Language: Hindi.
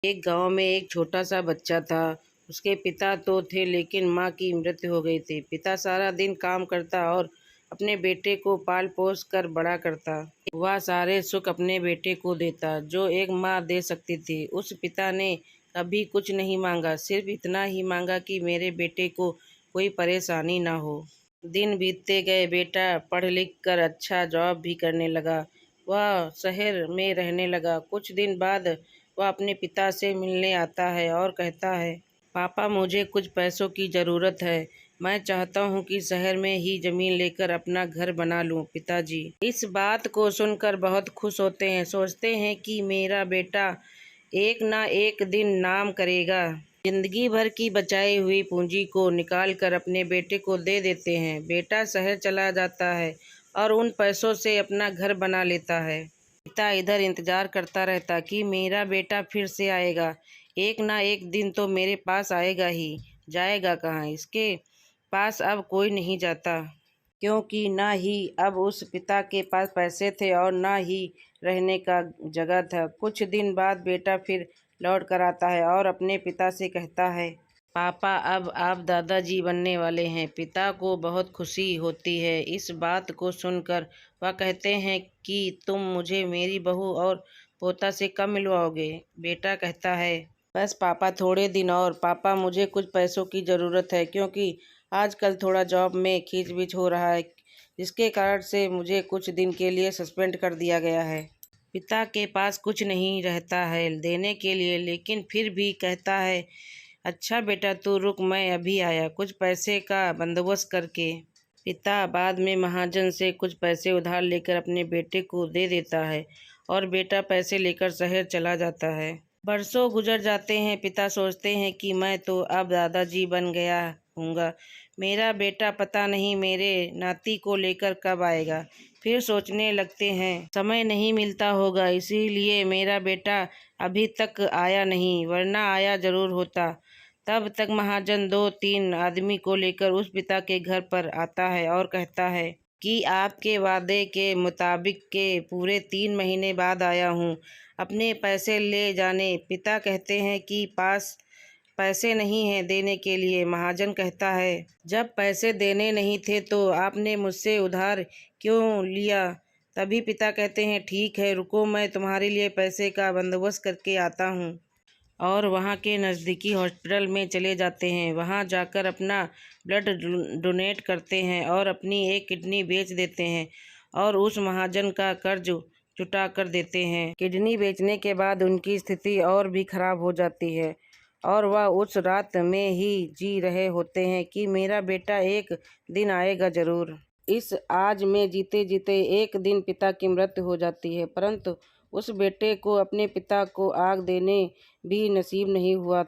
एक गांव में एक छोटा सा बच्चा था। उसके पिता तो थे लेकिन माँ की मृत्यु हो गई थी। पिता सारा दिन काम करता और अपने बेटे को पाल पोस कर बड़ा करता। वह सारे सुख अपने बेटे को देता जो एक माँ दे सकती थी। उस पिता ने कभी कुछ नहीं मांगा, सिर्फ इतना ही मांगा कि मेरे बेटे को कोई परेशानी ना हो। दिन बीतते गए, बेटा पढ़ लिख कर अच्छा जॉब भी करने लगा। वह शहर में रहने लगा। कुछ दिन बाद वह अपने पिता से मिलने आता है और कहता है, पापा मुझे कुछ पैसों की ज़रूरत है। मैं चाहता हूँ कि शहर में ही ज़मीन लेकर अपना घर बना लूँ। पिताजी इस बात को सुनकर बहुत खुश होते हैं। सोचते हैं कि मेरा बेटा एक ना एक दिन नाम करेगा। जिंदगी भर की बचाई हुई पूंजी को निकाल कर अपने बेटे को दे देते हैं। बेटा शहर चला जाता है और उन पैसों से अपना घर बना लेता है। पिता इधर इंतजार करता रहता कि मेरा बेटा फिर से आएगा। एक ना एक दिन तो मेरे पास आएगा ही। जाएगा कहाँ? इसके पास अब कोई नहीं जाता, क्योंकि ना ही अब उस पिता के पास पैसे थे और ना ही रहने का जगह था। कुछ दिन बाद बेटा फिर लौट कर आता है और अपने पिता से कहता है, पापा अब आप दादाजी बनने वाले हैं। पिता को बहुत खुशी होती है। इस बात को सुनकर वह कहते हैं कि तुम मुझे मेरी बहू और पोता से कब मिलवाओगे? बेटा कहता है, बस पापा थोड़े दिन और। पापा मुझे कुछ पैसों की ज़रूरत है, क्योंकि आजकल थोड़ा जॉब में खींचबीच हो रहा है, जिसके कारण से मुझे कुछ दिन के लिए सस्पेंड कर दिया गया है। पिता के पास कुछ नहीं रहता है देने के लिए, लेकिन फिर भी कहता है, अच्छा बेटा तू रुक, मैं अभी आया कुछ पैसे का बंदोबस्त करके। पिता बाद में महाजन से कुछ पैसे उधार लेकर अपने बेटे को दे देता है और बेटा पैसे लेकर शहर चला जाता है। बरसों गुजर जाते हैं। पिता सोचते हैं कि मैं तो अब दादाजी बन गया हूँगा। मेरा बेटा पता नहीं मेरे नाती को लेकर कब आएगा। फिर सोचने लगते हैं, समय नहीं मिलता होगा, इसीलिए मेरा बेटा अभी तक आया नहीं, वरना आया जरूर होता। तब तक महाजन 2-3 आदमी को लेकर उस पिता के घर पर आता है और कहता है कि आपके वादे के मुताबिक के पूरे 3 महीने बाद आया हूँ अपने पैसे ले जाने। पिता कहते हैं कि पास पैसे नहीं हैं देने के लिए। महाजन कहता है, जब पैसे देने नहीं थे तो आपने मुझसे उधार क्यों लिया? तभी पिता कहते हैं, ठीक है रुको, मैं तुम्हारे लिए पैसे का बंदोबस्त करके आता हूँ। और वहाँ के नज़दीकी हॉस्पिटल में चले जाते हैं। वहाँ जाकर अपना ब्लड डोनेट करते हैं और अपनी एक किडनी बेच देते हैं और उस महाजन का कर्ज चुटा कर देते हैं। किडनी बेचने के बाद उनकी स्थिति और भी खराब हो जाती है और वह उस रात में ही जी रहे होते हैं कि मेरा बेटा एक दिन आएगा ज़रूर। इस आज में जीते जीते एक दिन पिता की मृत्यु हो जाती है, परंतु उस बेटे को अपने पिता को आग देने भी नसीब नहीं हुआ।